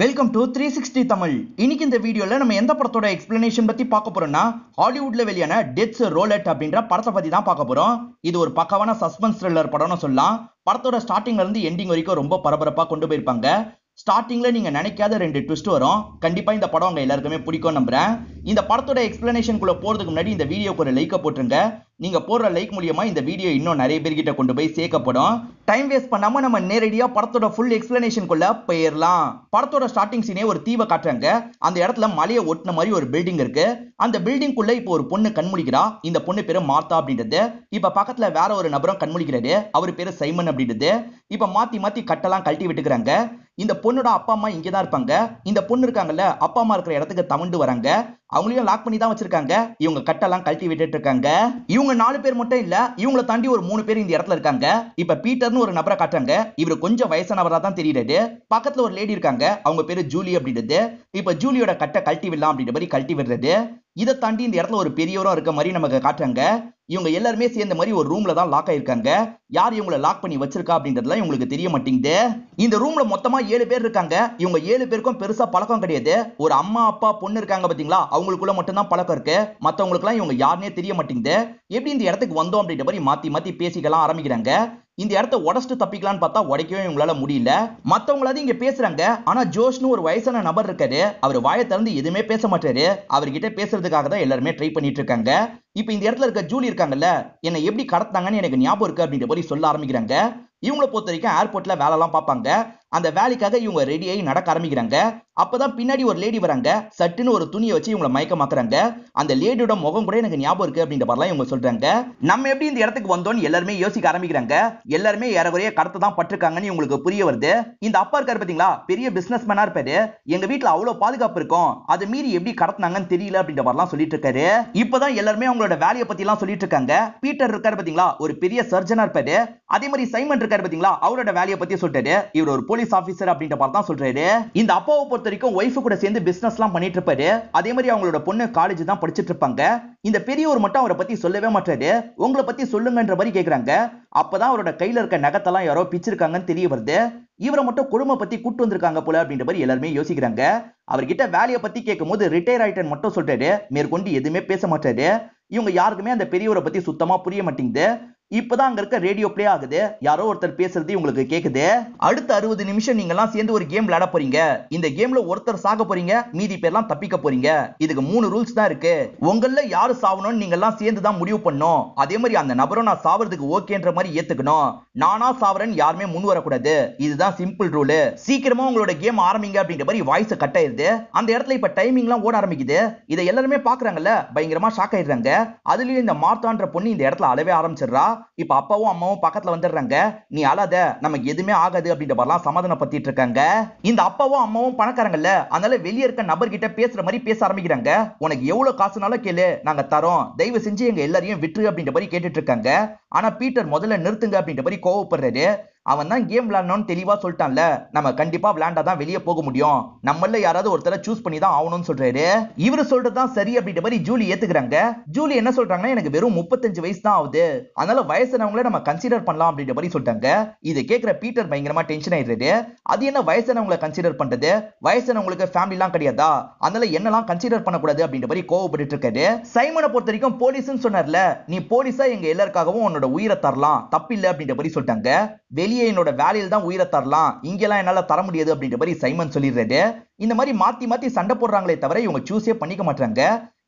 Welcome to 360 Tamil. இன்னைக்கு இந்த வீடியோல நம்ம எந்த படத்தோட எக்ஸ்பிளனேஷன் பத்தி பார்க்க போறோம்னா, ஹாலிவுட்ல வெளியான டெத்ஸ் ரோலட் அப்படின்ற படத்தை பத்தி தான் பார்க்க போறோம். இது ஒரு பக்காவான சஸ்பென்ஸ் த்ரில்லர் படம்னு சொல்லலாம். படத்தோட ஸ்டார்டிங்ல இருந்து எண்டிங் வரைக்கும் ரொம்ப பரபரப்பா கொண்டு போயிருப்பாங்க. ஸ்டார்டிங்ல நீங்க நினைக்காத 2 ட்விஸ்ட் வரும். கண்டிப்பா இந்த படம் உங்க எல்லாருக்குமே பிடிக்கும் நம்புறேன். இந்த படத்தோட எக்ஸ்பிளனேஷனுக்குள்ள போறதுக்கு முன்னாடி இந்த வீடியோக்கு ஒரு லைக்க போட்டுருங்க. நீங்க போடுற லைக் மூலியமா இந்த வீடியோ இன்னும் நிறைய பேர்கிட்ட கொண்டு போய் சேர்க்கப்படும். டைம் வேஸ்ட் பண்ணாம நம்ம நேரடியா படத்தோட ஃபுல் எக்ஸ்பிளனேஷனுக்குள்ள போயிடலாம். படத்தோட ஸ்டார்டிங் சீனே ஒரு தீவை காட்டுறாங்க. அந்த இடத்துல மலையை ஒட்டின மாதிரி ஒரு பில்டிங் இருக்கு. அந்த பில்டிங்குள்ள இப்போ ஒரு பொண்ணு கண்முழிக்கிறா. இந்த பொண்ணு பேரு மார்த்தா அப்படின்றது. இப்ப பக்கத்துல வேற ஒரு நபரும் கண்முழிக்கிறாரு. அவர் பேரு சைமன் அப்படின்றது. இப்ப மாத்தி மாத்தி கட்டெல்லாம் கழட்டி விட்டுக்கிறாங்க. இந்த பொண்ணோட அப்பா அம்மா இங்கதான் இருப்பாங்க. இந்த பொண்ணு இருக்காங்கல்ல, அப்பா அம்மா இருக்கிற இடத்துக்கு தவண்டு வராங்க. அவங்களையும் லாக் பண்ணி தான் வச்சிருக்காங்க. இவங்க கட்டெல்லாம் கழட்டி விட்டுட்டு இருக்காங்க. இவங்க 4 பேர் மட்டும் இல்ல, இவங்களை தாண்டி ஒரு 3 பேர் இந்த இடத்துல இருக்காங்க. இப்ப பீட்டர்னு ஒரு நபரை காட்டுறாங்க. இவரு கொஞ்சம் வயசானவரா தான் தெரியுறாரு. பக்கத்துல ஒரு லேடி இருக்காங்க. அவங்க பேரு ஜூலி அப்படின்றது. இப்ப ஜூலியோட கட்டை கழட்டி விடலாம் அப்படின்ற மாதிரி கழட்டி விடுறது. இதை தாண்டி இந்த இடத்துல ஒரு பெரியவரும் இருக்க மாதிரி நமக்கு காட்டுறாங்க. இவங்க எல்லாருமே சேர்ந்த மாதிரி ஒரு ரூம்ல தான் லாக் ஆயிருக்காங்க. யார் இவங்களை லாக் பண்ணி வச்சிருக்கா அப்படின்றதுலாம் இவங்களுக்கு தெரிய மாட்டேங்குது. இந்த ரூம்ல மொத்தமா 7 பேர் இருக்காங்க. இவங்க 7 பேருக்கும் பெருசா பழக்கம் கிடையாது. ஒரு அம்மா அப்பா பொண்ணு இருக்காங்க பாத்தீங்களா, அவங்களுக்குள்ள மட்டும் தான் பழக்கம் இருக்கு. மத்தவங்களுக்கு எல்லாம் இவங்க யாருன்னே தெரிய மாட்டேங்குது. எப்படி இந்த இடத்துக்கு வந்தோம் அப்படின்ற மாதிரி மாத்தி மாத்தி பேசிக்கலாம் ஆரம்பிக்கிறாங்க. இந்த இடத்த உடச்சிட்டு தப்பிக்கலான்னு பார்த்தா உடைக்கவே இவங்களால முடியல. மத்தவங்களாவது இங்க பேசுறாங்க. ஆனா ஜோஷ்னு ஒரு வயசான நபர் இருக்காரு. அவர் வாயை திறந்து எதுவுமே பேச மாட்டாரு. அவர்கிட்ட பேசுறதுக்காக தான் எல்லாருமே ட்ரை பண்ணிட்டு இருக்காங்க. இப்ப இந்த இடத்துல இருக்க ஜூலி இருக்காங்கல்ல, என்னை எப்படி கடத்தாங்கன்னு எனக்கு ஞாபகம் இருக்கு அப்படின்ற மாதிரி சொல்ல ஆரம்பிக்கிறாங்க. இவங்களை பொறுத்த வரைக்கும் ஏர்போர்ட்ல வேலை எல்லாம் பார்ப்பாங்க. அந்த வேலைக்காக இவங்க ரெடி ஆகி நடக்க ஆரம்பிக்கிறாங்க. அப்பதான் பின்னாடி ஒரு லேடி வராங்க. சட்டுன்னு ஒரு துணியை வச்சு இவங்களை மயக்கமாக்குறாங்க. அந்த லேடியோட முகம் கூட எனக்கு ஞாபகம் இருக்கு அப்படின்ற மாதிரிலாம் இவங்க சொல்றாங்க. நம்ம எப்படி இந்த இடத்துக்கு வந்தோம்னு எல்லாருமே யோசிக்க ஆரம்பிக்கிறாங்க. எல்லாருமே ஏறக்குறைய கடத்த தான் பட்டிருக்காங்கன்னு இவங்களுக்கு புரிய வருது. இந்த அப்பா இருக்காரு பாத்தீங்களா, பெரிய பிசினஸ் மேனா இருப்பாரு. எங்க வீட்டுல அவ்வளவு பாதுகாப்பு இருக்கும், அதை மீறி எப்படி கடத்தினாங்கன்னு தெரியல அப்படின்ற மாதிரிலாம் சொல்லிட்டு இருக்காரு. இப்பதான் எல்லாருமே அவங்களோட வேலையை பத்தி எல்லாம் சொல்லிட்டு இருக்காங்க. பீட்டர் இருக்காரு பாத்தீங்களா, ஒரு பெரிய சர்ஜனா இருப்பாரு. அதே மாதிரி சைமன் இருக்காரு பாத்தீங்களா, அவரோட வேலையை பத்தி சொல்றாரு. இவர் ஒரு போலீஸ் ஆபீசர் அப்படின்ற மாதிரி தான் சொல்றாரு. இந்த அப்பாவை பொறுத்த வரைக்கும் ஒய்ஃப் கூட சேர்ந்து பிசினஸ் எல்லாம் பண்ணிட்டு இருப்பாரு. அதே மாதிரி அவங்களோட பொண்ணு காலேஜ் தான் படிச்சிட்டு இருப்பாங்க. இந்த பெரியவர் மட்டும் அவரை பத்தி சொல்லவே மாட்டாரு. உங்களை பத்தி சொல்லுங்கன்ற மாதிரி கேக்குறாங்க. அப்பதான் அவரோட கையில இருக்க நகத்தெல்லாம் யாரோ பிச்சிருக்காங்கன்னு தெரிய வருது. இவரை மட்டும் குடும்ப பத்தி கூட்டு வந்திருக்காங்க போல அப்படின்ற மாதிரி எல்லாருமே யோசிக்கிறாங்க. அவர்கிட்ட வேலையை பத்தி கேட்கும் போது ரிட்டையர் ஆயிட்டேன்னு மட்டும் சொல்றாரு. மேற்கொண்டு எதுவுமே பேச மாட்டாரு. இவங்க யாருக்குமே அந்த பெரியவரை பத்தி சுத்தமா புரிய மாட்டேங்குது. இப்பதான் அங்க இருக்க ரேடியோ பிளே ஆகுது. யாரோ ஒருத்தர் பேசுறது உங்களுக்கு கேக்குது. அடுத்த 60 நிமிஷம் நீங்க எல்லாம் சேர்ந்து ஒரு கேம் விளையாட போறீங்க. இந்த கேம்ல ஒருத்தர் சாக போறீங்க, மீதி பேர்லாம் தப்பிக்க போறீங்க. இதுக்கு 3 ரூல்ஸ் தான் இருக்கு. உங்கள யாரு சாவணும்னு நீங்க எல்லாம் சேர்ந்து தான் முடிவு பண்ணணும். அதே மாதிரி அந்த நபரும் நான் சாவறதுக்கு ஓகேன்ற மாதிரி ஏத்துக்கணும். நானா சாவறேன்னு யாருமே முன் வரக்கூடாது. இதுதான் சிம்பிள் ரூல். சீக்கிரமா உங்களோட கேம் ஆரம்பிங்க அப்படின்ற மாதிரி வாய்ஸ் கட் ஆயிருது. அந்த இடத்துல இப்ப டைமிங்லாம் ஓட ஆரம்பிக்குது. இதை எல்லாருமே பாக்குறாங்கல்ல, பயங்கரமா ஷாக் ஆயிடுறாங்க. அதுலயும் இந்த மார்த்தான்ற பொண்ணு இந்த இடத்துல அழவே ஆரம்பிச்சிடுறா. இப்ப அப்பாவும் அம்மாவும் பக்கத்துல வந்துடுறாங்க. நீ அழாத, நமக்கு எதுவுமே ஆகாது அப்படின்ற மாதிரிலாம் சமாதானப்படுத்திட்டு இருக்காங்க. இந்த அப்பாவும் அம்மாவும் பணக்காரங்கல்ல, அதனால வெளியே இருக்க நபர்கிட்ட பேசுற மாதிரி பேச ஆரம்பிக்கிறாங்க. உனக்கு எவ்வளவு காசுனாலும் கேளு, நாங்க தரோம், தயவு செஞ்சு எங்க எல்லாரையும் விட்டுரு அப்படின்ற மாதிரி கேட்டுட்டு இருக்காங்க. ஆனா பீட்டர் முதல்ல நிறுத்துங்க அப்படின்ற மாதிரி கோவப்படுறாரு. அவன் தான் கேம் விளையாடணும்னு தெளிவா சொல்லிட்டான்ல, நம்ம கண்டிப்பா விளையாண்டாதான் வெளியே போக முடியும். நம்மள யாராவது ஒருத்தர சூஸ் பண்ணி தான் ஆகணும்னு சொல்றாரு. இவரு சொல்றதுதான் சரி அப்படின்ற மாதிரி ஜூலி ஏத்துக்கிறாங்க. ஜூலி என்ன சொல்றாங்கன்னா, எனக்கு வெறும் 35 வயசு தான் ஆகுது, அதனால வயசானவங்கள நம்ம கன்சிடர் பண்ணலாம் அப்படின்ற மாதிரி சொல்லிட்டாங்க. இதை கேட்கிற பீட்டர் பயங்கரமா டென்ஷன் ஆயிடுறாரு. அது என்ன வயசானவங்களை கன்சிடர் பண்றது, வயசானவங்களுக்கு ஃபேமிலி எல்லாம் கிடையாதா, அதனால என்னெல்லாம் கன்சிடர் பண்ணக்கூடாது அப்படின்ற மாதிரி கோவப்பட்டு இருக்காரு. சைமனை பொறுத்த வரைக்கும் போலீஸ்னு சொன்னார்ல, நீ போலீஸா எங்க எல்லாருக்காகவும் உன்னோட உயிரை தரலாம், தப்பில்லை அப்படின்ற மாதிரி சொல்லிட்டாங்க. வெளியே என்னோட வேலையில் தான் உயிரை தரலாம், இங்கெல்லாம் என்னால தர முடியாது அப்படின்ற மாதிரி சைமன் சொல்லிடுறாரு. இந்த மாதிரி மாத்தி மாத்தி சண்டை போடுறாங்களே தவிர இவங்க சூஸே பண்ணிக்க மாட்டாங்க.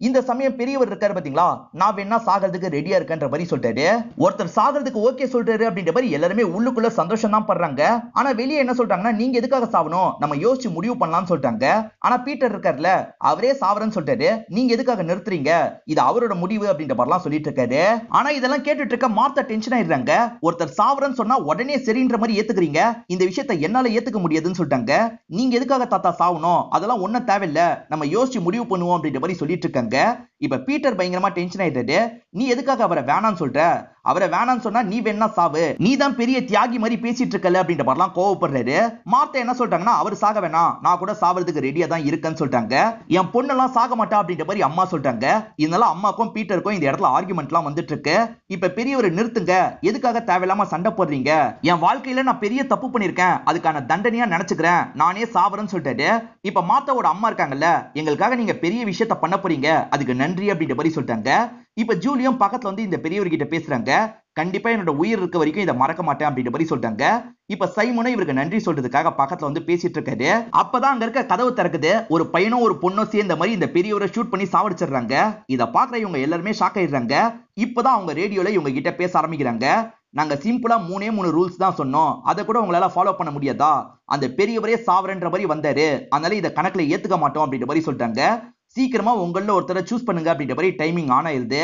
இந்த சமயம் பெரியவர் இருக்காரு பாத்தீங்களா, நான் வேணா சாகிறதுக்கு ரெடியா இருக்கேன்ற மாதிரி சொல்றாரு. ஒருத்தர் சாகிறதுக்கு ஓகே சொல்றாரு அப்படின்ற மாதிரி எல்லாருமே உள்ளுக்குள்ள சந்தோஷம் தான் படுறாங்க. ஆனா வெளியே என்ன சொல்றாங்கன்னா, நீங்க எதுக்காக சாவணும், நம்ம யோசிச்சு முடிவு பண்ணலாம்னு சொல்லிட்டாங்க. ஆனா பீட்டர் இருக்காருல, அவரே சாவரன்னு சொல்றாரு. நீங்க எதுக்காக நிறுத்துறீங்க, இது அவரோட முடிவு அப்படின்ற மாதிரிலாம் சொல்லிட்டு இருக்காரு. ஆனா இதெல்லாம் கேட்டுட்டு இருக்க மார்த்தா டென்ஷன் ஆயிடுறாங்க. ஒருத்தர் சாவரன்னு சொன்னா உடனே சரின்ற மாதிரி ஏத்துக்கிறீங்க, இந்த விஷயத்தை என்னால ஏத்துக்க முடியாதுன்னு சொல்லிட்டாங்க. நீங்க எதுக்காக தாத்தா சாவணும், அதெல்லாம் ஒண்ணும் தேவையில்லை, நம்ம யோசிச்சு முடிவு பண்ணுவோம் அப்படின்ற மாதிரி சொல்லிட்டு இருக்காங்க. இப்ப பீட்டர் பயங்கரமா டென்ஷன் ஆயிட்டாரு. நீ எதுக்காக அவரை வேணான்னு சொல்ற? அவரை வேணான்னு சொன்னா நீ வேணா சாவு, நீ தான் பெரிய தியாகி மாதிரி பேசிட்டு இருக்கல அப்படின்ற மாதிரிலாம் கோவப்படுறாரு. மார்த்தா என்ன சொல்றாங்கன்னா, அவர் சாக வேணாம், நான் கூட சாவறதுக்கு ரெடியா தான் இருக்கேன்னு சொல்றாங்க. என் பொண்ணெல்லாம் சாக மாட்டா அப்படின்ற மாதிரி அம்மா சொல்றாங்க. இதனால அம்மாக்கும் பீட்டருக்கும் இந்த இடத்துல ஆர்குமெண்ட்லாம் வந்துட்டு இருக்கு. இப்ப பெரியவர் நிறுத்துங்க, எதுக்காக தேவையில்லாம சண்டை போடுறீங்க? என் வாழ்க்கையில நான் பெரிய தப்பு பண்ணிருக்கேன், அதுக்கான தண்டனையா நினைச்சுக்கிறேன், நானே சாவறேன்னு சொல்லிட்டாரு. இப்ப மார்த்தாவோட அம்மா இருக்காங்கல்ல, எங்களுக்காக நீங்க பெரிய விஷயத்த பண்ண போறீங்க, அதுக்கு நன்றி அப்படின்ற மாதிரி சொல்றாங்க. இப்ப ஜூலியும் பக்கத்துல வந்து இந்த பெரியவர்கிட்ட பேசுறாங்க. கண்டிப்பா என்னோட உயிர் இருக்க வரைக்கும் இதை மறக்க மாட்டேன் அப்படின்ற மாதிரி சொல்றாங்க. இப்ப சைமனும் இவருக்கு நன்றி சொல்றதுக்காக பக்கத்துல வந்து பேசிட்டு இருக்காரு. அப்பதான் அங்க இருக்க கதவு திறக்குது. ஒரு பையனும் ஒரு பொண்ணும் சேர்ந்த மாதிரி இந்த பெரியவரை ஷூட் பண்ணி சாவடிச்சிடுறாங்க. இத பாக்குற இவங்க எல்லாருமே ஷாக் ஆயிடுறாங்க. இப்பதான் அவங்க ரேடியோல இவங்க கிட்ட பேச ஆரம்பிக்கிறாங்க. நாங்க சிம்பிளா 3 ரூல்ஸ் தான் சொன்னோம், அதை கூட உங்களால ஃபாலோ பண்ண முடியாதா? அந்த பெரியவரே சாவரன்ற மாதிரி வந்தாரு, அதனால இதை கணக்குல ஏத்துக்க மாட்டோம் அப்படின்ற மாதிரி சொல்றாங்க. சீக்கிரமா உங்கள ஒருத்தரை சூஸ் பண்ணுங்க அப்படின்ற மாதிரி டைமிங் ஆன் ஆயிருது.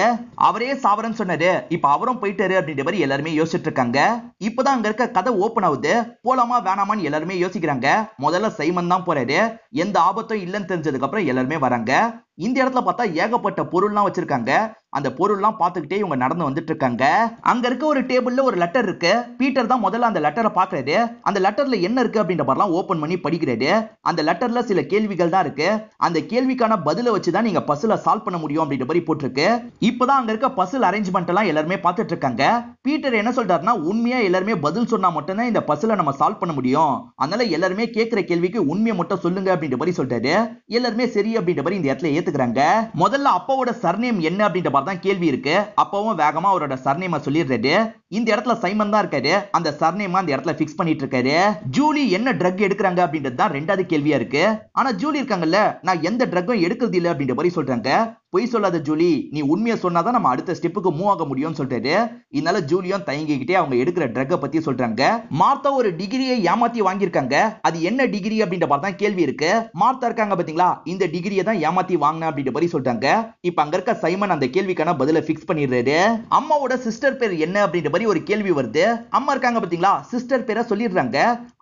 அவரே சாவரன்னு சொன்னாரு, இப்ப அவரும் போயிட்டாரு அப்படின்ற மாதிரி எல்லாருமே யோசிச்சுட்டு இருக்காங்க. இப்பதான் அங்க இருக்க கதை ஓபன் ஆகுது. போலாமா வேணாமான்னு எல்லாருமே யோசிக்கிறாங்க. முதல்ல சைமன் தான் போறாரு. எந்த ஆபத்தும் இல்லைன்னு தெரிஞ்சதுக்கு அப்புறம் எல்லாருமே வராங்க. இந்த இடத்துல பார்த்தா ஏகப்பட்ட பொருள்லாம் வச்சிருக்காங்க. அந்த பொருள்லாம் பார்த்துக்கிட்டே இவங்க நடந்து வந்துட்டு இருக்காங்க. அங்க இருக்க ஒரு டேபிள்ல ஒரு லெட்டர் இருக்கு. பீட்டர் தான் முதல்ல அந்த லெட்டரை பாக்குறாரு. அந்த லெட்டர்ல என்ன இருக்கு அப்படின்ற மாதிரிலாம் ஓபன் பண்ணி படிக்கிறாரு. அந்த லெட்டர்ல சில கேள்விகள் தான் இருக்கு. அந்த கேள்விக்கான பதில வச்சுதான் நீங்க பசில சால்வ் பண்ண முடியும் அப்படின்ற மாதிரி போட்டிருக்கு. இப்பதான் அங்க இருக்க பசில் அரேஞ்ச்மெண்ட் எல்லாம் எல்லாருமே பார்த்துட்டு இருக்காங்க. பீட்டர் என்ன சொல்றாருன்னா, உண்மையா எல்லாருமே பதில் சொன்னா மட்டும்தான் இந்த பசில நம்ம சால்வ் பண்ண முடியும், அதனால எல்லாருமே கேட்கிற கேள்விக்கு உண்மையை மட்டும் சொல்லுங்க அப்படின்ற மாதிரி சொல்றாரு. எல்லாருமே சரி அப்படின்ற மாதிரி இந்த இடத்துல ஏத்துக்கிறாங்க. முதல்ல அப்பாவோட சர்நேம் என்ன அப்படின்ற தான் கேள்வி இருக்கு. அப்பவும் வேகமா அவரோட சர்நேம சொல்லிடுறாரு. இந்த இடத்துல சைமன் தான் இருக்காரு. அந்த சர்நேம அந்த இடத்துல ஃபிக்ஸ் பண்ணிட்டு இருக்காரு. ஜூலி என்ன ட்ரக் எடுக்கறாங்க அப்படின்றது தான் ரெண்டாவது கேள்வியா இருக்கு. ஆனா ஜூலி இருக்காங்கல்ல, நான் எந்த ட்ரக்கும் எடுக்கிறது இல்ல அப்படின்ற மாதிரி சொல்றாங்க. பொய் சொல்லாத ஜூலி, நீ உண்மையை சொன்னாதான் நம்ம அடுத்த ஸ்டெப்புக்கு மூவ் ஆக முடியும்னு சொல்றாரு. இதனால ஜூலியும் தயங்கிக்கிட்டே அவங்க எடுக்கிற ட்ரக்கை பத்தி சொல்றாங்க. மார்த்தா ஒரு டிகிரியை ஏமாத்தி வாங்கியிருக்காங்க. அது என்ன டிகிரி அப்படின்ற மாதிரி தான் கேள்வி இருக்கு. மார்த்தா இருக்காங்க பாத்தீங்களா, இந்த டிகிரியை தான் ஏமாத்தி வாங்கின அப்படின்ற மாதிரி சொல்றாங்க. இப்ப அங்க இருக்க சைமன் அந்த கேள்விக்கான பதில ஃபிக்ஸ் பண்ணிடுறாரு. அம்மாவோட சிஸ்டர் பேர் என்ன அப்படின்ற மாதிரி ஒரு கேள்வி வருது. அம்மா இருக்காங்க பாத்தீங்களா, சிஸ்டர் பேரை சொல்லிடுறாங்க.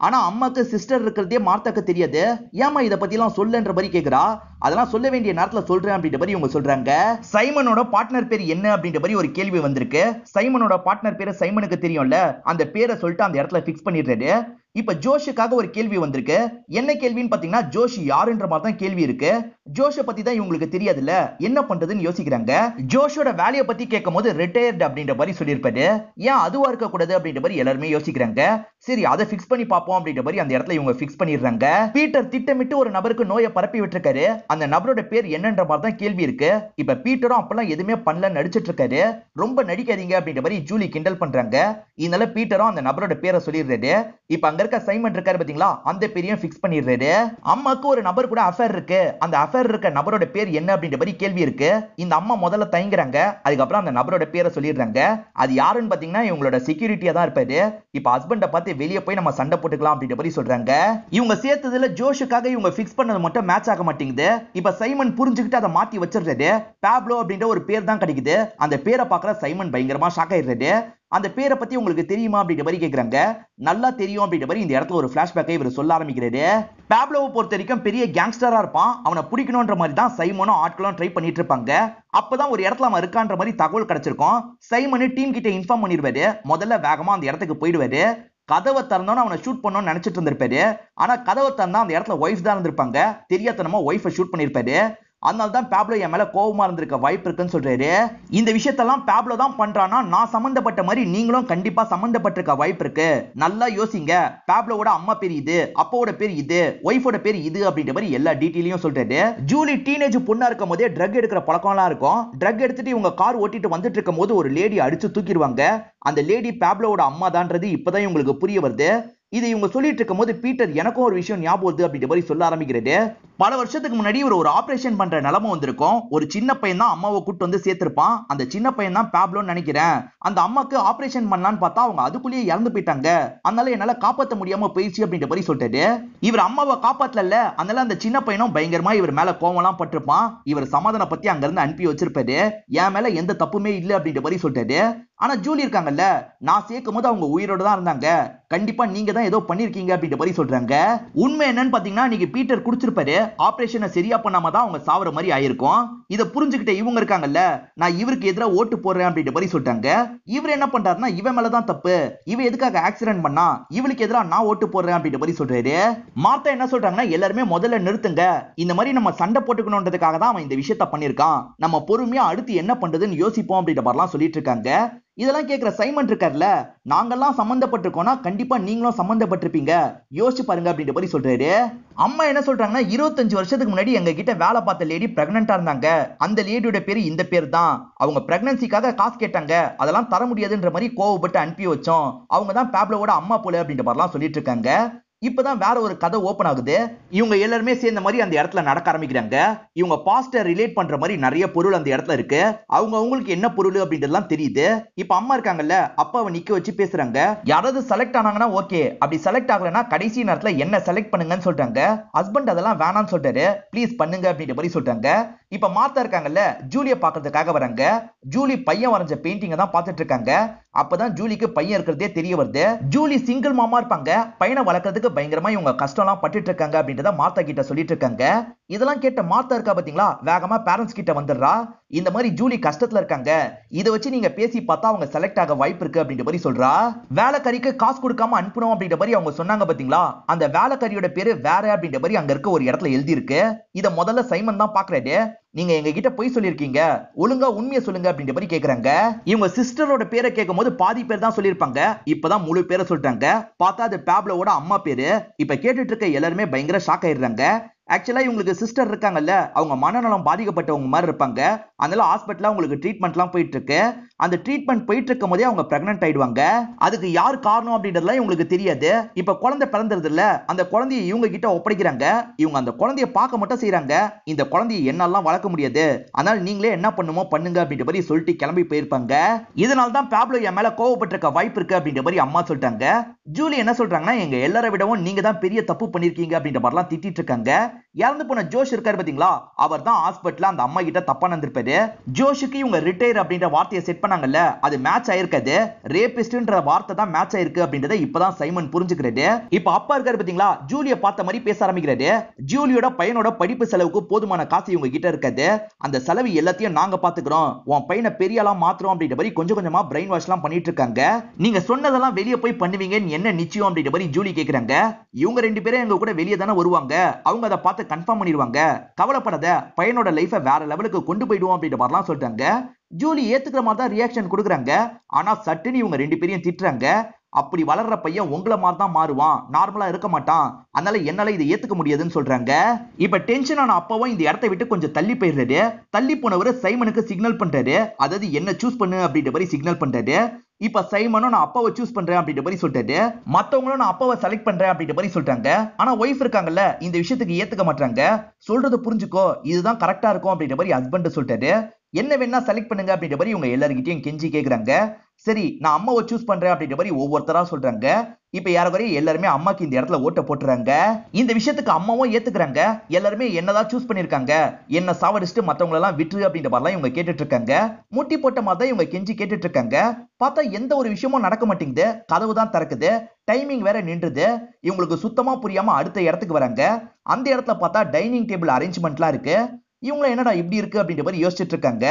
ஆனா அம்மாக்கு சிஸ்டர் இருக்கிறதே மார்த்தாக்கு தெரியாது. ஏமா இத பத்தி எல்லாம் சொல்லுன்ற மாதிரி கேக்குறா. அதெல்லாம் சொல்ல வேண்டிய நேரத்துல சொல்றேன் அப்படின்ற மாதிரி இவங்க சொல்றாங்க. சைமனோட பார்ட்னர் பேர் என்ன அப்படின்ற மாதிரி ஒரு கேள்வி வந்திருக்கு. சைமனோட பார்ட்னர் பேரு சைமனுக்கு தெரியும்ல, அந்த பேரை சொல்லிட்டு அந்த இடத்துல ஃபிக்ஸ் பண்ணிடுறாரு. இப்ப ஜோஷுக்காக ஒரு கேள்வி வந்திருக்கு. என்ன கேள்வின்னு பாத்தீங்கன்னா, ஜோஷ் யாருன்ற மாதிரி தான் கேள்வி இருக்கு. ஜோஷ பத்தி தான் இவங்களுக்கு தெரியாதுல்ல, என்ன பண்றதுன்னு யோசிக்கிறாங்க. ஜோஷோட வேலையை பத்தி கேட்கும் போது ரிட்டையர்ட் அப்படின்ற மாதிரி சொல்லியிருப்பாரு. ஏன் அதுவா இருக்க கூடாது அப்படின்ற மாதிரி எல்லாருமே யோசிக்கிறாங்க. சரி, அதை ஃபிக்ஸ் பண்ணி பார்ப்போம் அப்படின்ற மாதிரி அந்த இடத்துல இவங்க ஃபிக்ஸ் பண்ணிடுறாங்க. பீட்டர் திட்டமிட்டு ஒரு நபருக்கு நோயை பரப்பி விட்டுருக்காரு. அந்த நபரோட பேர் என்னன்ற மாதிரி தான் கேள்வி இருக்கு. இப்ப பீட்டரும் அப்பெல்லாம் எதுவுமே பண்ணல நடிச்சிட்டு இருக்காரு. ரொம்ப நடிக்காதீங்க அப்படின்ற மாதிரி ஜூலி கிண்டல் பண்றாங்க. இதனால பீட்டரும் அந்த நபரோட பேரை சொல்லிடுறாரு. இப்ப அங்க இருக்க சைமன் இருக்காரு பாத்தீங்களா, அந்த பேரையும் ஃபிக்ஸ் பண்ணிடுறாரு. அம்மாக்கு ஒரு நபர் கூட அஃபேர் இருக்கு. அந்த அஃபேர் இருக்க நபரோட பேர் என்ன அப்படின்ற மாதிரி கேள்வி இருக்கு. இந்த அம்மா முதல்ல தயங்குறாங்க. அதுக்கப்புறம் அந்த நபரோட பேரை சொல்லிடுறாங்க. அது யாருன்னு பாத்தீங்கன்னா இவங்களோட செக்யூரிட்டியா தான் இருப்பாரு. இப்ப ஹஸ்பண்ட பார்த்து வெளியே போய் நம்ம சண்டை போட்டுக்கலாம் அப்படின்ற மாதிரி சொல்றாங்க. இவங்க சேர்த்ததுல ஜோஷுக்காக இவங்க ஃபிக்ஸ் பண்ணது மட்டும் மேட்ச் ஆக மாட்டேங்குது. இப்ப சைமன் புரிஞ்சுக்கிட்டு அதை மாத்தி வச்சிடுறாரு. பாப்லோ அப்படின்ற ஒரு பேர் தான் கிடைக்குது. அந்த பேரை பார்க்கற சைமன் பயங்கரமா ஷாக் ஆயிடுறாரு. அந்த பேரை பத்தி உங்களுக்கு தெரியுமா அப்படின்ற மாதிரி கேக்குறாங்க. நல்லா தெரியும் அப்படின்ற மாதிரி இந்த இடத்துல ஒரு பிளாஷ்பேக்கை இவர் சொல்ல ஆரம்பிக்கிறாரு. பாப்லோவை பொறுத்த வரைக்கும் பெரிய கேங்ஸ்டரா இருப்பான். அவனை பிடிக்கணும்ன்ற மாதிரி தான் சைமனும் ஆட்களும் ட்ரை பண்ணிட்டு இருப்பாங்க. அப்பதான் ஒரு இடத்துல அவன் இருக்கான்ற மாதிரி தகவல் கிடைச்சிருக்கும். சைமனு டீம் கிட்ட இன்ஃபார்ம் பண்ணிடுவாரு. முதல்ல வேகமா அந்த இடத்துக்கு போயிடுவாரு. கதவை திறந்தோன்னு அவனை ஷூட் பண்ணணும்னு நினைச்சிட்டு இருந்திருப்பாரு. ஆனா கதவை திறந்தா அந்த இடத்துல ஒய்ஃப் தான் இருந்திருப்பாங்க. தெரியாதனமா ஒய்ஃபை ஷூட் பண்ணிருப்பாரு. அதனால தான் பாப்லோ என் மேல கோவமா இருந்திருக்க வாய்ப்பு இருக்குன்னு சொல்றாரு. இந்த விஷயத்தெல்லாம் பாப்லோ தான் பண்றானா, நான் சம்பந்தப்பட்ட மாதிரி நீங்களும் கண்டிப்பா சம்பந்தப்பட்டிருக்க வாய்ப்பு இருக்கு. நல்லா யோசிங்க. பாப்லோவோட அம்மா பேர் இது, அப்பாவோட பேர் இது, ஒய்ஃபோட பேர் இது அப்படின்ற மாதிரி எல்லா டீட்டெயிலையும் சொல்றாரு. ஜூலி டீனேஜ் பொண்ணா இருக்கும் போதே ட்ரக் எடுக்கிற பழக்கம்லாம் இருக்கும். ட்ரக் எடுத்துட்டு இவங்க கார் ஓட்டிட்டு வந்துட்டு இருக்கும் போது ஒரு லேடி அடிச்சு தூக்கிடுவாங்க. அந்த லேடி பாப்லோவோட அம்மா தான்றது இப்பதான் இவங்களுக்கு புரிய வருது. இதை இவங்க சொல்லிட்டு இருக்கும் போது பீட்டர் எனக்கும் ஒரு விஷயம் ஞாபகம் வருது அப்படின்ற மாதிரி சொல்ல ஆரம்பிக்கிறது. பல வருஷத்துக்கு முன்னாடி ஒரு ஆபரேஷன் பண்ற நிலைமை வந்திருக்கும். ஒரு சின்ன பையன் தான் அம்மாவை கூட்டு வந்து சேர்த்திருப்பான். அந்த சின்ன பையன் தான் பாப்லோன்னு நினைக்கிறேன். அந்த அம்மாக்கு ஆபரேஷன் பண்ணலான்னு பார்த்தா அவங்க அதுக்குள்ளேயே இறந்து போயிட்டாங்க. அதனால என்னால காப்பாற்ற முடியாம போயிடுச்சு அப்படின்ற மாதிரி சொல்லிட்டாரு. இவர் அம்மாவை காப்பாத்தல, அதனால அந்த சின்ன பையனும் பயங்கரமா இவர் மேல கோவம்லாம் பட்டிருப்பான். இவர் சமாதான பத்தி அங்க இருந்து அனுப்பி வச்சிருப்பாரு. என் மேல எந்த தப்புமே இல்லை அப்படின்ற மாதிரி சொல்லிட்டாரு. ஆனா ஜூலி இருக்காங்கல்ல, நான் சேர்க்கும் போது அவங்க உயிரோட தான் இருந்தாங்க. கண்டிப்பா நீங்க தான் ஏதோ பண்ணிருக்கீங்க அப்படின்ற மாதிரி சொல்றாங்க. உண்மை என்னன்னு பாத்தீங்கன்னா, நீங்க பீட்டர் குடிச்சிருப்பாரு. ஆபரேஷனை சரியா பண்ணாம தான் அவங்க சாவற மாதிரி ஆயிருக்கும். இத புரிஞ்சுக்கிட்ட இவங்க இருக்காங்கல்ல, நான் இவருக்கு எதிராக ஓட்டு போடுறேன் அப்படின்ற மாதிரி சொல்லிட்டாங்க. இவர் என்ன பண்றாருன்னா இவன் மேலதான் தப்பு, இவ எதுக்காக ஆக்சிடென்ட் பண்ணா, இவளுக்கு எதிராக நான் ஓட்டு போடுறேன் அப்படின்ற மாதிரி சொல்றாரு. மார்த்தா என்ன சொல்றாங்கன்னா எல்லாருமே முதல்ல நிறுத்துங்க, இந்த மாதிரி நம்ம சண்டை போட்டுக்கணும்ன்றதுக்காக தான் அவன் இந்த விஷயத்த பண்ணிருக்கான், நம்ம பொறுமையா அடுத்து என்ன பண்றதுன்னு யோசிப்போம் அப்படின்ற மாதிரிலாம் சொல்லிட்டு இருக்காங்க. இதெல்லாம் கேட்கிற சைமன் இருக்கார்ல, நாங்கெல்லாம் சம்பந்தப்பட்டிருக்கோம்னா கண்டிப்பா நீங்களும் சம்பந்தப்பட்டிருப்பீங்க, யோசிச்சு பாருங்க அப்படின்ற மாதிரி சொல்றாரு. அம்மா என்ன சொல்றாங்கன்னா 25 வருஷத்துக்கு முன்னாடி எங்க கிட்ட வேலை பார்த்த லேடி பிரெக்னெண்டா இருந்தாங்க, அந்த லேடியோட பேரு இந்த பேர் தான், அவங்க பிரெக்னன்சிக்காக காசு கேட்டாங்க, அதெல்லாம் தர முடியாதுன்ற மாதிரி கோவப்பட்டு அனுப்பி வச்சோம், அவங்க தான் பேப்லோட அம்மா போல அப்படின்ற மாதிரிலாம் சொல்லிட்டு இருக்காங்க. இப்பதான் வேற ஒரு கதை ஓபன் ஆகுது. இவங்க எல்லாருமே சேர்ந்த மாதிரி அந்த இடத்துல நடக்க ஆரம்பிக்கிறாங்க. இவங்க பாஸ்டர் ரிலேட் பண்ற மாதிரி நிறைய பொருள் அந்த இடத்துல இருக்கு. அவங்க அவங்களுக்கு என்ன பொருள் அப்படின்றதுலாம் தெரியுது. இப்ப அம்மா இருக்காங்கல்ல, அப்பாவை நிக்க வச்சு பேசுறாங்க. யாராவது செலக்ட் ஆனாங்கன்னா ஓகே, அப்படி செலக்ட் ஆகலன்னா கடைசி நேரத்துல என்ன செலக்ட் பண்ணுங்கன்னு சொல்றாங்க. ஹஸ்பண்ட் அதெல்லாம் வேணாம்னு சொல்றாரு, ப்ளீஸ் பண்ணுங்க அப்படின்ற மாதிரி சொல்றாங்க. இப்ப மார்த்தா இருக்காங்கல்ல, ஜூலிய பாக்குறதுக்காக வராங்க. ஜூலி பையன் வரைஞ்ச பெயிண்டிங்க தான் பார்த்துட்டு இருக்காங்க. அப்பதான் ஜூலிக்கு பையன் இருக்கிறதே தெரிய வருது. ஜூலி சிங்கிள் மாமா இருப்பாங்க, பையனை வளர்க்கறதுக்கு பயங்கரமா இவங்க கஷ்டம் எல்லாம் பட்டுட்டு இருக்காங்க அப்படின்றத மார்த்தா கிட்ட சொல்லிட்டு இருக்காங்க. இதெல்லாம் கேட்ட மார்த்தா இருக்கா பாத்தீங்களா, வேகமா பேரண்ட்ஸ் கிட்ட வந்துடுறா. இந்த மாதிரி ஜூலி கஷ்டத்துல இருக்காங்க, இதை வச்சு நீங்க பேசி பார்த்தா அவங்க செலக்ட் ஆக வாய்ப்பு இருக்கு அப்படின்ற மாதிரி சொல்றா. வேலைக்காரிக்கு காசு கொடுக்காம அனுப்பணும் அப்படின்ற மாதிரி அவங்க சொன்னாங்க பாத்தீங்களா, அந்த வேலைக்காரியோட பேரு வேற அப்படின்ற மாதிரி அங்க இருக்க ஒரு இடத்துல எழுதி இருக்கு. இத முதல்ல சைமன் தான் பாக்குறாரு. நீங்க எங்க கிட்ட போய் சொல்லிருக்கீங்க, ஒழுங்கா உண்மையை சொல்லுங்க அப்படின்ற மாதிரி கேக்குறாங்க. இவங்க சிஸ்டரோட பேரை கேட்கும் போது பாதி பேர் தான் சொல்லிருப்பாங்க, இப்பதான் முழு பேரை சொல்லிட்டாங்க. பார்த்தா அது பேப்லோட அம்மா பேரு. இப்ப கேட்டுட்டு இருக்க எல்லாருமே பயங்கர ஷாக் ஆயிடுறாங்க. ஆக்சுவலா இவங்களுக்கு சிஸ்டர் இருக்காங்கல்ல, அவங்க மனநலம் பாதிக்கப்பட்டவங்க மாதிரி இருப்பாங்க. அதனால ஹாஸ்பிட்டல்ல உங்களுக்கு ட்ரீட்மெண்ட்லாம் போயிட்டு இருக்கு. அந்த ட்ரீட்மெண்ட் போயிட்டு இருக்கும் போதே அவங்க பிரெக்னன்ட் ஆயிடுவாங்க. அதுக்கு யார் காரணம் அப்படின்றதுலாம் இவங்களுக்கு தெரியாது. இப்ப குழந்தை பிறந்தது இல்ல, அந்த குழந்தையை இவங்க கிட்ட ஒப்படைக்கிறாங்க. இவங்க அந்த குழந்தைய பார்க்க மட்டும் செய்யறாங்க. இந்த குழந்தையை என்னாலாம் வளர்க்க முடியாது, அதனால நீங்களே என்ன பண்ணுமோ பண்ணுங்க அப்படின்ற மாதிரி சொல்லிட்டு கிளம்பி போயிருப்பாங்க. இதனால தான் பேப்லோ என் மேல கோவப்பட்டிருக்க வாய்ப்பு இருக்கு அப்படின்ற மாதிரி அம்மா சொல்லிட்டாங்க. ஜூலி என்ன சொல்றாங்கன்னா எங்க எல்லாரை விடவும் நீங்க தான் பெரிய தப்பு பண்ணிருக்கீங்க அப்படின்ற மாதிரிலாம் திட்டிட்டு இருக்காங்க. இறந்து போன ஜோஷ் இருக்காரு பாத்தீங்களா, அவர் தான் ஹாஸ்பிட்டல்ல அந்த அம்மா கிட்ட தப்பா நடந்திருப்பாரு. ஜோஷுக்கு இவங்க ரிட்டையர் அப்படின்ற வார்த்தையை செட் பண்ணாங்கல்ல, அது மேட்ச் ஆயிருக்காது. ரேபிஸ்ட்ன்ற வார்த்தை தான் மேட்ச் ஆயிருக்கு அப்படின்றத இப்பதான் சைமன் புரிஞ்சுக்கிறாரு. இப்ப அப்பா இருக்காரு பாத்தீங்களா, ஜூலிய பார்த்த மாதிரி பேச ஆரம்பிக்கிறாரு. ஜூலியோட பையனோட படிப்பு செலவுக்கு போதுமான காசு இவங்க கிட்ட இருக்காது, அந்த செலவு எல்லாத்தையும் நாங்க பாத்துக்கிறோம், உன் பையனை பெரிய ஆளா மாத்துறோம் அப்படின்ற மாதிரி கொஞ்சம் கொஞ்சமா பிரெயின் வாஷ் எல்லாம் பண்ணிட்டு இருக்காங்க. நீங்க சொன்னதெல்லாம் வெளியே போய் பண்ணுவீங்கன்னு என்ன நிச்சயம் அப்படின்ற மாதிரி ஜூலி கேக்குறாங்க. இவங்க ரெண்டு பேரும் எங்க கூட வெளியே தானே வருவாங்க, அவங்க அதை பார்த்து கன்ஃபார்ம் பண்ணிடுவாங்க, கவலைப்படாத, பையனோட லைஃபை வேற லெவலுக்கு கொண்டு போயிடுவோம் அப்படின்ற மாதிரிலாம் சொல்லிட்டாங்க. ஜூலி ஏத்துக்கிற மாதிரி தான் ரியாக்ஷன் கொடுக்குறாங்க. ஆனா சட்டுன்னு இவங்க ரெண்டு பேரையும் திட்டுறாங்க. அப்படி வளர்ற பையன் உங்களை மாதிரி தான் மாறுவான், நார்மலா இருக்க மாட்டான், அதனால என்னால இதை ஏத்துக்க முடியாதுன்னு சொல்றாங்க. இப்ப டென்ஷனான அப்பாவும் இந்த இடத்தை விட்டு கொஞ்சம் தள்ளி போயிடுறாரு. தள்ளி போனவரு சைமனுக்கு சிக்னல் பண்றாரு, அதாவது என்ன சூஸ் பண்ணு அப்படின்ற மாதிரி சிக்னல் பண்றாரு. இப்ப சைமனும் நான் அப்பாவை சூஸ் பண்றேன் அப்படின்ற மாதிரி சொல்லிட்டாரு. மத்தவங்களும் நான் அப்பாவை செலக்ட் பண்றேன் அப்படின்ற மாதிரி சொல்லிட்டாங்க. ஆனா ஒய்ஃப் இருக்காங்கல்ல, இந்த விஷயத்துக்கு ஏத்துக்க மாட்டாங்க. சொல்றது புரிஞ்சுக்கோ, இதுதான் கரெக்டா இருக்கும் அப்படின்ற மாதிரி ஹஸ்பண்ட் சொல்லிட்டாரு. என்ன வேணா செலக்ட் பண்ணுங்க அப்படின்ற மாதிரி இவங்க எல்லார்கிட்டயும் கெஞ்சி கேக்குறாங்க. சரி நான் அம்மாவை சூஸ் பண்றேன் அப்படின்ற மாதிரி ஒவ்வொருத்தரா சொல்றாங்க. இப்ப யாரவரையும் எல்லாருமே அம்மாக்கு இந்த இடத்துல ஓட்ட போட்டுறாங்க. இந்த விஷயத்துக்கு அம்மாவும் ஏத்துக்கிறாங்க. எல்லாருமே என்னதான் சூஸ் பண்ணிருக்காங்க, என்ன சாவடிச்சுட்டு மத்தவங்க எல்லாம் விட்டுரு அப்படின்ற மாதிரிலாம் இவங்க கேட்டுட்டு இருக்காங்க. முட்டி போட்ட மாதிரி தான் இவங்க கெஞ்சி கேட்டுட்டு இருக்காங்க. பார்த்தா எந்த ஒரு விஷயமும் நடக்க மாட்டேங்குது. கதவு தான் திறக்குது, டைமிங் வேற நின்றுது. இவங்களுக்கு சுத்தமா புரியாம அடுத்த இடத்துக்கு வராங்க. அந்த இடத்துல பார்த்தா டைனிங் டேபிள் அரேஞ்ச்மெண்ட்லாம் இருக்கு. இவங்க என்னடா இப்படி இருக்கு அப்படின்ற மாதிரி யோசிச்சுட்டு இருக்காங்க.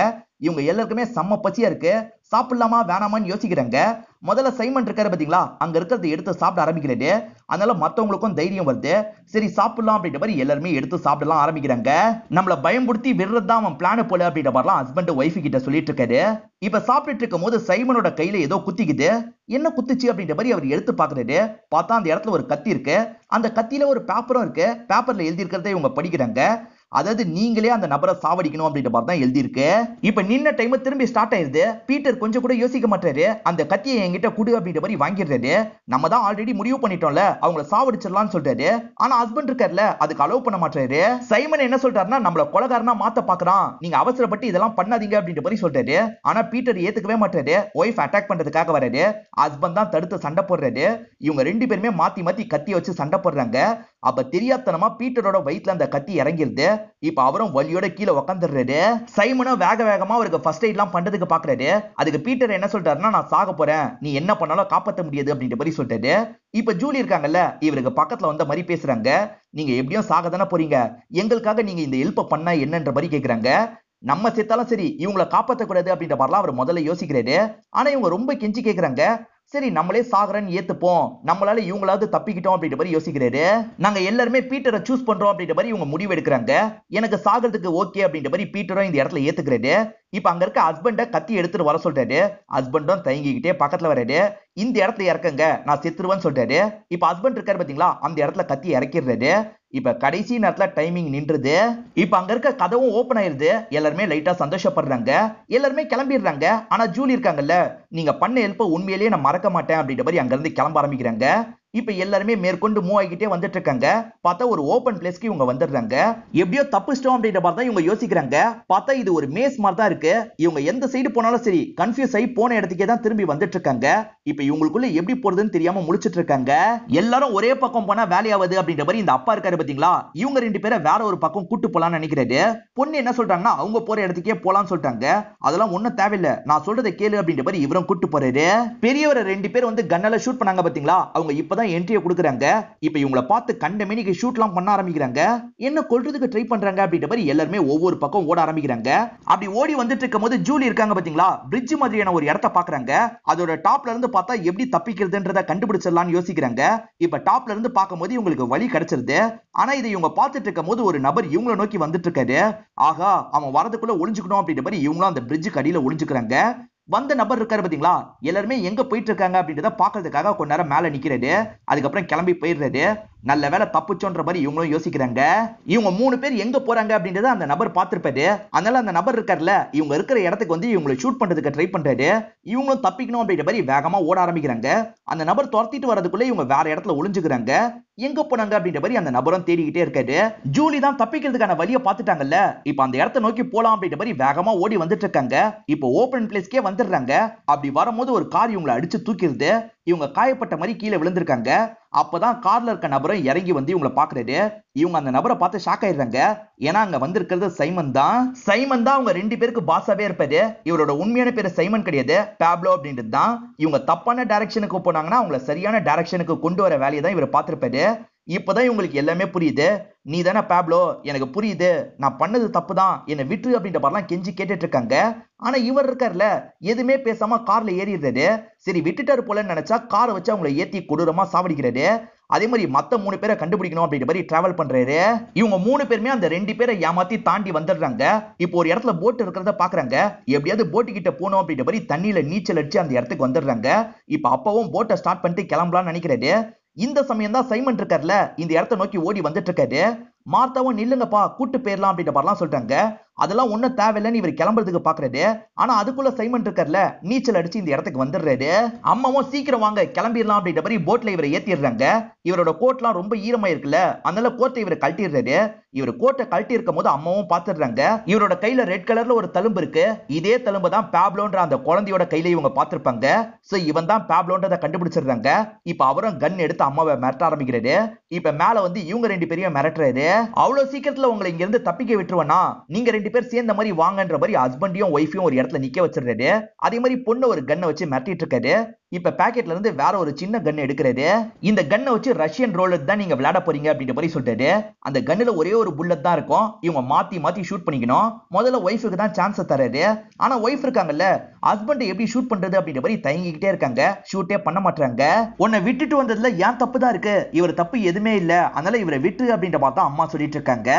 இவங்க எல்லாருக்குமே செம்ம பசியா இருக்கு. சாப்பிடலாமா வேணாமான்னு யோசிக்கிறாங்க. முதல்ல சைமன் இருக்காரு பாத்தீங்களா, அங்க இருக்கிறத எடுத்து சாப்பிட ஆரம்பிக்கிறாரு. அதனால மத்தவங்களுக்கும் தைரியம் வருது. சரி சாப்பிடலாம் அப்படின்ற மாதிரி எல்லாருமே எடுத்து சாப்பிடலாம் ஆரம்பிக்கிறாங்க. நம்மள பயம்படுத்தி விடுறதுதான் அவன் பிளான் போல அப்படின்ற மாதிரிலாம் ஹஸ்பண்ட் ஒய்ஃப் கிட்ட சொல்லிட்டு இருக்காரு. இப்ப சாப்பிட்டுட்டு இருக்கும் போது சைமனோட கையில ஏதோ குத்திக்குது. என்ன குத்துச்சு அப்படின்ற மாதிரி அவர் எடுத்து பாக்குறாரு. பார்த்தா அந்த இடத்துல ஒரு கத்தி இருக்கு. அந்த கத்தியில ஒரு பேப்பரும் இருக்கு. பேப்பர்ல எழுதி இருக்கிறத இவங்க படிக்கிறாங்க. அதாவது நீங்களே அந்த நபரை சாவடிக்கணும் அப்படின்ற மாதிரி தான் எழுதி இருக்கு. இப்ப நின்ன டைம் திரும்பி ஸ்டார்ட் ஆயிருது. பீட்டர் கொஞ்சம் கூட யோசிக்க மாட்டாரு. அந்த கத்தியை என்கிட்ட குடு அப்படின்ற மாதிரி வாங்கிடுறாரு. நம்ம தான் ஆல்ரெடி முடிவு பண்ணிட்டோம்ல, அவங்கள சாவடிச்சிடலாம்னு சொல்றாரு. ஆனா ஹஸ்பண்ட் இருக்காருல, அதுக்கு அலோவ் பண்ண மாட்டாரு. சைமன் என்ன சொல்றாருன்னா நம்மள கொலைகாரனா மாத்த பாக்குறான், நீங்க அவசரப்பட்டு இதெல்லாம் பண்ணாதீங்க அப்படின்ற மாதிரி சொல்றாரு. ஆனா பீட்டர் ஏத்துக்கவே மாட்டாரு. ஒய்ஃப் அட்டாக் பண்றதுக்காக வராரு. ஹஸ்பண்ட் தான் தடுத்து சண்டை போடுறாரு. இவங்க ரெண்டு பேருமே மாத்தி மாத்தி கத்தி வச்சு சண்டை போடுறாங்க. அப்ப தெரியாதனமா பீட்டரோட வயித்துல அந்த கத்தி இறங்கிருது. இப்ப அவரும் வலியோட கீழே உட்காந்துடுறாரு. சைமனும் வேக வேகமா அவருக்கு ஃபர்ஸ்ட் எய்ட்லாம் பண்றதுக்கு பாக்குறாரு. அதுக்கு பீட்டர் என்ன சொல்றாருன்னா, நான் சாக போறேன், நீ என்ன பண்ணாலும் காப்பாற்ற முடியாது அப்படின்ற மாதிரி சொல்லிட்டாரு. இப்ப ஜூலி இருக்காங்கல்ல, இவருக்கு பக்கத்துல வந்த மாதிரி பேசுறாங்க. நீங்க எப்படியும் சாக தானே போறீங்க, எங்களுக்காக நீங்க இந்த ஹெல்ப் பண்ணா என்னன்ற மாதிரி கேக்குறாங்க. நம்ம செத்தாலும் சரி இவங்களை காப்பாற்றக்கூடாது அப்படின்ற மாதிரிலாம் அவர் முதல்ல யோசிக்கிறாரு. ஆனா இவங்க ரொம்ப கெஞ்சி கேக்குறாங்க. சரி நம்மளே சாகுறன்னு ஏத்துப்போம், நம்மளால இவங்களாவது தப்பிக்கிட்டோம் அப்படின்ற மாதிரி யோசிக்கிறாரு. நாங்க எல்லாருமே பீட்டரை சூஸ் பண்றோம் அப்படின்ற மாதிரி இவங்க முடிவு எடுக்கிறாங்க. எனக்கு சாகிறதுக்கு ஓகே அப்படின்ற மாதிரி பீட்டரும் இந்த இடத்துல ஏத்துக்கிறாரு. இப்ப அங்க இருக்க ஹஸ்பண்ட கத்தி எடுத்துட்டு வர சொல்றாரு. ஹஸ்பண்டும் தயங்கிக்கிட்டே பக்கத்துல வராரு. இந்த இடத்துல இறக்குங்க, நான் செத்துருவேன்னு சொல்றாரு. இப்ப ஹஸ்பண்ட் இருக்காரு பாத்தீங்களா, அந்த இடத்துல கத்தி இறக்கிடுறாரு. இப்ப கடைசி நேரத்துல டைமிங் நின்றுது. இப்ப அங்க இருக்க கதவும் ஓபன் ஆயிருது. எல்லாருமே லைட்டா சந்தோஷப்படுறாங்க. எல்லாருமே கிளம்பிடுறாங்க. ஆனா ஜூலி இருக்காங்கல்ல, நீங்க பண்ண ஹெல்ப் உண்மையிலேயே நான் மறக்க மாட்டேன் அப்படின்ற மாதிரி அங்க இருந்து கிளம்ப ஆரம்பிக்கிறாங்க. இப்ப எல்லாருமே மேற்கொண்டு மூவ் ஆகிட்டே வந்துட்டு இருக்காங்க. பார்த்தா ஒரு ஓபன் பிளேஸ்க்கு இவங்க வந்துடுறாங்க. எப்படியோ தப்பிச்சிட்டோம் அப்படின்ற மாதிரி தான் இவங்க யோசிக்கிறாங்க. பார்த்தா இது ஒரு மேஸ் மாதிரி தான் இருக்கு. இவங்க எந்த சைடு போனாலும் சரி கன்ஃபியூஸ் ஆகி போன இடத்துக்கே தான் திரும்பி வந்துட்டு இருக்காங்க. இப்ப இவங்களுக்குள்ள எப்படி போறதுன்னு தெரியாம முழிச்சிட்டு இருக்காங்க. எல்லாரும் ஒரே பக்கம் போனா வேலையாவது அப்படின்ற மாதிரி இந்த அப்பா இருக்காரு பாத்தீங்களா, இவங்க ரெண்டு பேரை வேற ஒரு பக்கம் கூட்டு போலாம்னு நினைக்கிறாரு. பொண்ணு என்ன சொல்றாங்கன்னா, அவங்க போற இடத்துக்கே போலாம்னு சொல்லிட்டாங்க. அதெல்லாம் ஒண்ணும் தேவையில்லை, நான் சொல்றதை கேளு அப்படின்ற மாதிரி இவரும் கூட்டு போறாரு. பெரியவரை ரெண்டு பேர் வந்து கன்னால ஷூட் பண்ணாங்க பாத்தீங்களா, அவங்க இப்பதான் என்ட்ரியை கொடுக்குறாங்க. இப்ப இவங்கள பார்த்து கண்ட மேனிக்கு ஷூட்லாம் பண்ண ஆரம்பிக்கிறாங்க. என்ன கொல்றதுக்கு ட்ரை பண்றாங்க அப்படின்ற மாதிரி எல்லாருமே ஒவ்வொரு பக்கம் ஓட ஆரம்பிக்கிறாங்க. அப்படி ஓடி வந்துட்டு இருக்கும்போது ஜூலி இருக்காங்க பாத்தீங்களா, பிரிட்ஜ் மாதிரியான ஒரு இடத்தை பாக்குறாங்க. அதோட டாப்ல இருந்து பார்த்தா எப்படி தப்பிக்கிறதுன்றத கண்டுபிடிச்சிடலாம்னு யோசிக்கிறாங்க. இப்ப டாப்ல இருந்து பார்க்கும்போது இவங்களுக்கு வழி கிடைச்சிருது. ஆனா இதை இவங்க பார்த்துட்டு இருக்கும்போது ஒரு நபர் இவங்கள நோக்கி வந்துட்டு இருக்காரு. ஆகா, அவன் வரதுக்குள்ள ஒளிஞ்சுக்கணும் அப்படின்ற மாதிரி இவங்களும் அந்த பிரிட்ஜுக்கு அடியில ஒளிஞ்சுக்கிறாங்க. வந்த நபர் இருக்காரு பாத்தீங்களா, எல்லாருமே எங்க போயிட்டு இருக்காங்க அப்படின்றத பாக்குறதுக்காக கொஞ்ச நேரம் மேல நிக்கிறாரு. அதுக்கப்புறம் கிளம்பி போயிடுறாரு. நல்ல வேலை தப்பிச்சோன்ற மாதிரி இவங்களும் யோசிக்கிறாங்க. இவங்க 3 பேர் எங்க போறாங்க அப்படின்றத அந்த நபர் பார்த்திருப்பாரு. அதனால அந்த நபர் இருக்காருல்ல, இவங்க இருக்கிற இடத்துக்கு வந்து இவங்களை ஷூட் பண்றதுக்கு ட்ரை பண்றாரு. இவங்களும் தப்பிக்கணும் அப்படின்ற மாதிரி வேகமா ஓட ஆரம்பிக்கிறாங்க. அந்த நபர் துரத்திட்டு வரதுக்குள்ள இவங்க வேற இடத்துல ஒளிஞ்சுக்கிறாங்க. எங்க போனாங்க அப்படின்ற மாதிரி அந்த நபரும் தேடிக்கிட்டே இருக்காரு. ஜூலி தான் தப்பிக்கிறதுக்கான வழியை பார்த்துட்டாங்கல்ல, இப்ப அந்த இடத்தை நோக்கி போலாம் அப்படின்ற மாதிரி வேகமா ஓடி வந்துட்டு இருக்காங்க. இப்போ ஓபன் பிளேஸ்க்கே வந்துடுறாங்க. அப்படி வரும்போது ஒரு கார் இவங்களை அடிச்சு தூக்கிடுது. இவங்க காயப்பட்ட மாதிரி கீழே விழுந்திருக்காங்க. அப்பதான் கார்ல இருக்க நபரும் இறங்கி வந்து இவங்களை பாக்குறாரு. இவங்க அந்த நபரை பார்த்து ஷாக் ஆயிடுறாங்க. ஏன்னா அங்க வந்திருக்கிறது சைமன் தான். சைமன் தான் அவங்க ரெண்டு பேருக்கு பாஸாவே இருப்பாரு. இவரோட உண்மையான பேரு சைமன் கிடையாது, பேப்லோ அப்படின்றது தான். இவங்க தப்பான டைரக்ஷனுக்கு போனாங்கன்னா அவங்களை சரியான டைரக்ஷனுக்கு கொண்டு வர வேலையை தான் இவர் பார்த்திருப்பாரு. இப்பதான் இவங்களுக்கு எல்லாமே புரியுது. நீ தானே பேப்லோ, எனக்கு புரியுது, நான் பண்ணது தப்பு தான், என்னை விட்டு அப்படின்ற மாதிரிலாம் கெஞ்சி கேட்டுட்டு இருக்காங்க. ஆனா இவர் இருக்காருல, எதுவுமே பேசாம கார்ல ஏறிடுறாரு. சரி விட்டுட்டாரு போலன்னு நினைச்சா காரை வச்சு அவங்களை ஏத்தி கொடூரமா சாவடிக்கிறாரு. அதே மாதிரி மத்த 3 பேரை கண்டுபிடிக்கணும் அப்படின்ற மாதிரி டிராவல் பண்றாரு. இவங்க 3 பேருமே அந்த 2 பேரை ஏமாத்தி தாண்டி வந்துடுறாங்க. இப்போ ஒரு இடத்துல போட் இருக்கிறத பாக்குறாங்க. எப்படியாவது போட்டு கிட்ட போகணும் அப்படின்ற மாதிரி தண்ணியில நீச்சல் அடிச்சு அந்த இடத்துக்கு வந்துடுறாங்க. இப்ப அப்பவும் போட்டை ஸ்டார்ட் பண்ணிட்டு கிளம்பலாம்னு நினைக்கிறாரு. இந்த சமயம் தான் சைமன் இருக்காருல, இந்த இடத்தை நோக்கி ஓடி வந்துட்டு இருக்காரு. மார்த்தாவும் நில்லுங்கப்பா, கூட்டு போயிடலாம் அப்படின்ற மாதிரிலாம் சொல்றாங்க. அதெல்லாம் ஒண்ணும் தேவையில்லைன்னு இவர் கிளம்புறதுக்கு பாக்குறாரு. ஆனா அதுக்குள்ள சைமன் இருக்கார்ல, நீச்சல் அடிச்சு இந்த இடத்துக்கு வந்துடுறாரு. அம்மாவும் சீக்கிரம் வாங்க கிளம்பிடலாம் அப்படின்ற மாதிரி போட்ல இவரை ஏத்திடுறாங்க. இவரோட கோட்லாம் ரொம்ப ஈரமா இருக்குல்ல, அதனால கோட்டை இவரை கழட்டிடுறாரு. இவர் கோட்டை கழட்டி இருக்கும் போது அம்மாவும் பாத்துடுறாங்க. இவரோட கையில ரெட் கலர்ல ஒரு தழும்பு இருக்கு. இதே தழும்பு தான் பேப்லோன்ற அந்த குழந்தையோட கையில இவங்க பாத்திருப்பாங்க. சோ இவன் தான் பேப்லோன்றத கண்டுபிடிச்சிடுறாங்க. இப்ப அவரும் கன் எடுத்து அம்மாவை மிரட்ட ஆரம்பிக்கிறாரு. இப்ப மேல வந்து இவங்க 2 பேரையும் மிரட்டுறாரு. அவ்வளவு சீக்கிரத்துல உங்களை இங்க இருந்து தப்பிக்க விட்டுருவனா, நீங்க 2 பேர் சேர்ந்த மாதிரி வாங்கன்ற மாதிரி ஹஸ்பண்டையும் ஒய்ஃபையும் ஒரு இடத்துல நிக்க வச்சிருக்காரு. அதே மாதிரி பொண்ணு ஒரு கன்னை வச்சு மிரட்டிட்டு இருக்காரு. இப்ப பாக்கெட்ல இருந்து வேற ஒரு சின்ன கன் எடுக்கிறாரு. இந்த கன்னை வச்சு ரஷ்யன் ரோலட் தான் நீங்க விளையாட போறீங்க அப்படின்ற மாதிரி சொல்லிட்டாரு. அந்த கன்னுல ஒரே ஒரு புல்லட் தான் இருக்கும். இவங்க மாத்தி மாத்தி ஷூட் பண்ணிக்கணும். முதல்ல ஒய்ஃபுக்கு தான் சான்ஸ் தராரு. ஆனா ஒய்ஃப் இருக்காங்கல்ல, ஹஸ்பண்ட் எப்படி ஷூட் பண்றது அப்படின்ற மாதிரி தயங்கிக்கிட்டே இருக்காங்க. ஷூட்டே பண்ண மாட்டாங்க. உன்னை விட்டுட்டு வந்ததுல ஏன் தப்பு தான் இருக்கு, இவர் தப்பு எதுவுமே இல்ல, அதனால இவரை விட்டு அப்படின்ற மாதிரி தான் அம்மா சொல்லிட்டு இருக்காங்க.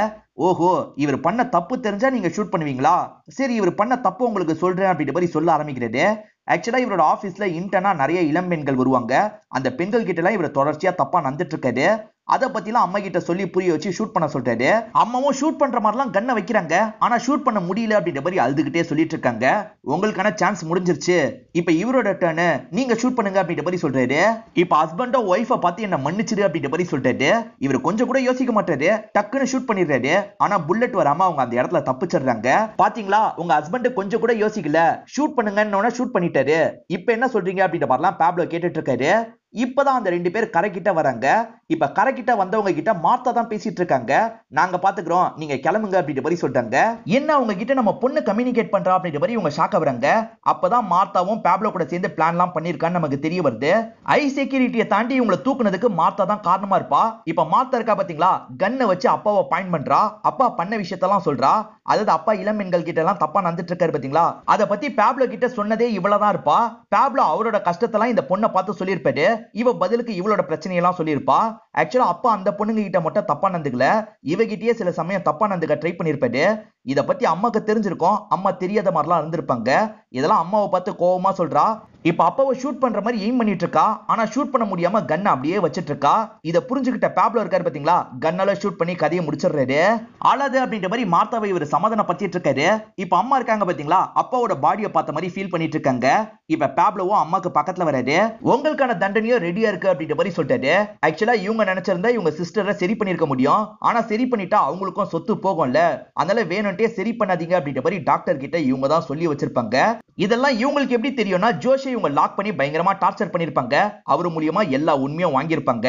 ஓஹோ, இவர் பண்ண தப்பு தெரிஞ்சா நீங்க ஷூட் பண்ணுவீங்களா, சரி இவர் பண்ண தப்பு உங்களுக்கு சொல்றேன் அப்படின்ற மாதிரி சொல்ல ஆரம்பிக்கிறது. ஆக்சுவலா இவரோட ஆபீஸ்ல இன்டர்னா நிறைய இளம் பெண்கள் வருவாங்க. அந்த பெண்கள் கிட்ட எல்லாம் இவர் தொடர்ச்சியா தப்பா நடந்துட்டு இருக்காரு. அதை பத்திலாம் அம்மா கிட்ட சொல்லி புரிய வச்சு ஷூட் பண்ண சொல்றாரு. அம்மாவும் ஷூட் பண்ற மாதிரிலாம் கன்னை வைக்கிறாங்க. ஆனா ஷூட் பண்ண முடியல அப்படின்ற மாதிரி அழுதுகிட்டே சொல்லிட்டு இருக்காங்க. உங்களுக்கான சான்ஸ் முடிஞ்சிருச்சு, இப்ப இவரோட டர்ன், நீங்க ஷூட் பண்ணுங்க அப்படின்ற மாதிரி சொல்றாரு. இப்ப ஹஸ்பண்டோ ஒய்ஃபை பார்த்து என்ன மன்னிச்சிரு அப்படின்ற மாதிரி சொல்றாரு. இவர் கொஞ்சம் கூட யோசிக்க மாட்டாரு, டக்குன்னு ஷூட் பண்ணிடுறாரு. ஆனா புல்லட் வராம அவங்க அந்த இடத்துல தப்பிச்சிடுறாங்க. பாத்தீங்களா, உங்க ஹஸ்பண்ட் கொஞ்சம் கூட யோசிக்கல, ஷூட் பண்ணுங்கன்னு ஷூட் பண்ணிட்டாரு. இப்ப என்ன சொல்றீங்க அப்படின்ற மாதிரிலாம் பேப்லோ கேட்டுட்டு இருக்காரு. இப்பதான் அந்த 2 பேர் கரை கிட்ட வராங்க. இப்ப கரை கிட்ட வந்தவங்க கிட்ட மார்த்தா தான் பேசிட்டு இருக்காங்க. நாங்க பாத்துக்கிறோம், நீங்க கிளம்புங்க அப்படின்ற மாதிரி சொல்றாங்க. என்ன அவங்க கிட்ட நம்ம பொண்ணு கம்யூனிகேட் பண்றா அப்படின்ற மாதிரி இவங்க ஷாக் ஆகுறாங்க. அப்பதான் மார்த்தாவும் பேப்லோ கூட சேர்ந்து பிளான்லாம் பண்ணிருக்கான்னு நமக்கு தெரிய வருது. ஐ செக்யூரிட்டியை தாண்டி இவங்களை தூக்குனதுக்கு மார்த்தா தான் காரணமா இருப்பா. இப்ப மார்த்தா இருக்கா பாத்தீங்களா, கன்னை வச்சு அப்பாவை பாயிண்ட் பண்றா. அப்பா பண்ண விஷயத்தெல்லாம் சொல்றா. அதாவது அப்பா இளம்பெண்கள் கிட்ட எல்லாம் தப்பா நடந்துட்டு இருக்காரு பாத்தீங்களா, அதை பத்தி பேப்லோ கிட்ட சொன்னதே இவ்வளவுதான் இருப்பா. பேப்லோ அவரோட கஷ்டத்தெல்லாம் இந்த பொண்ணை பார்த்து சொல்லியிருப்பாரு. இவ பதிலுக்கு இவளோட பிரச்சனையெல்லாம் சொல்லியிருப்பா. ஆக்சுவலா அப்பா அந்த பொண்ணுங்க கிட்ட மட்டும் தப்பா நடந்துக்கல, இவகிட்டயே சில சமயம் தப்பா நடந்துக்க ட்ரை பண்ணிருப்பாரு. இத பத்தி அம்மாக்கு தெரிஞ்சிருக்கும், அம்மா தெரியாத மாதிரிலாம் இருந்திருப்பாங்க. இதெல்லாம் அம்மாவை பார்த்து கோவமா சொல்றா. இப்ப அப்பாவை ஷூட் பண்ற மாதிரி எய்ம் பண்ணிட்டு இருக்கா. ஆனா ஷூட் பண்ண முடியாம கன் அப்படியே வச்சிட்டு இருக்கா. இத புரிஞ்சுக்கிட்ட பேப்லோ இருக்காரு பாத்தீங்களா, கன்னால ஷூட் பண்ணி கதையை முடிச்சிடுறாரு. ஆளாது அப்படின்ற மாதிரி மார்த்தாவை இவர் சமாதானப்படுத்திட்டு இருக்காரு. இப்ப அம்மா இருக்காங்க பாத்தீங்களா, அப்பாவோட பாடியை பார்த்த மாதிரி ஃபீல் பண்ணிட்டு இருக்காங்க. இப்ப பேப்லோவும் அம்மாக்கு பக்கத்துல வராரு. உங்களுக்கான தண்டனையோ ரெடியா இருக்கு அப்படின்ற மாதிரி சொல்லிட்டாரு. ஆக்சுவலா இவங்க நினைச்சிருந்தா இவங்க சிஸ்டரை சரி பண்ணிருக்க முடியும். ஆனா சரி பண்ணிட்டா அவங்களுக்கும் சொத்து போகும்ல, அதனால வேணும்ட்டே சரி பண்ணாதீங்க அப்படின்ற மாதிரி டாக்டர் கிட்ட இவங்க தான் சொல்லி வச்சிருப்பாங்க. இதெல்லாம் இவங்களுக்கு எப்படி தெரியும்னா, ஜோஷை இவங்க லாக் பண்ணி பயங்கரமா டார்ச்சர் பண்ணிருப்பாங்க. அவர் மூலியமா எல்லா உண்மையும் வாங்கியிருப்பாங்க.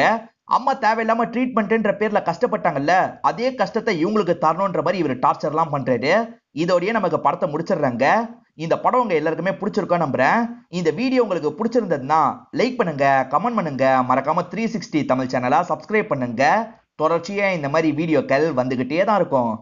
அம்மா தேவையில்லாம ட்ரீட்மெண்ட்ன்ற பேர்ல கஷ்டப்பட்டாங்கல்ல, அதே கஷ்டத்தை இவங்களுக்கு தரணும்ன்ற மாதிரி இவர் டார்ச்சர்லாம் பண்றாரு. இதோடயே நமக்கு படத்தை முடிச்சிடுறாங்க. இந்த படம் உங்க எல்லாருக்குமே பிடிச்சிருக்கோம் நம்புறேன். இந்த வீடியோ உங்களுக்கு பிடிச்சிருந்ததுன்னா லைக் பண்ணுங்க, கமெண்ட் பண்ணுங்க, மறக்காம 360 தமிழ் சேனலை சப்ஸ்கிரைப் பண்ணுங்க. தொடர்ச்சியா இந்த மாதிரி வீடியோக்கள் வந்துகிட்டே தான் இருக்கும்.